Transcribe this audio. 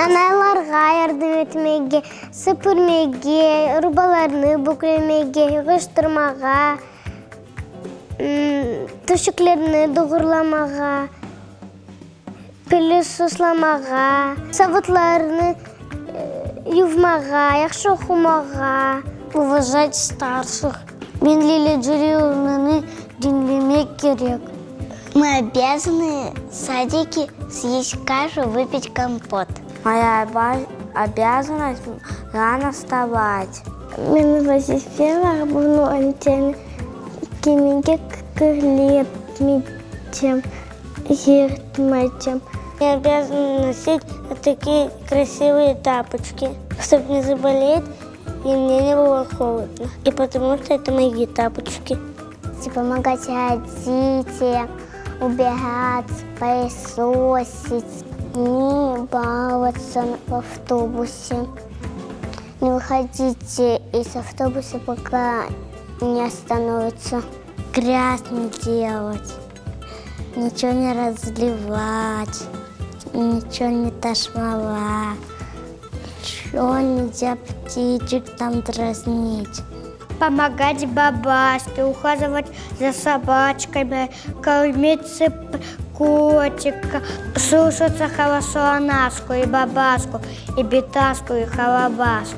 Аналарға ярдым етмеге, сыпырмеге, рубаларны бүклемеге, ғыштырмаға, төшіклерні доғырламаға, пылесосламаға, савытларны ювмаға, яқшы оқумаға. Уважать старших. Мен Лилия Джуриевнаны dinlemek керек. Мы обязаны в садике съесть кашу, выпить компот. Моя обязанность рано вставать. Мен вазифелар буну антен кемеге кырлетмечем, ертмечем. Я обязана носить вот такие красивые тапочки, чтобы не заболеть и мне не было холодно. И потому что это мои тапочки. Помогать родителям, убирать, пылесосить, не баловаться в автобусе. Не выходите из автобуса, пока не остановится. Грязь не делать, ничего не разливать, ничего не тошновать, ничего нельзя птичек там дразнить. Помогать бабушке, ухаживать за собачками, кормить котика, слушаться хорошо Анашку и бабашку, и биташку, и халабашку.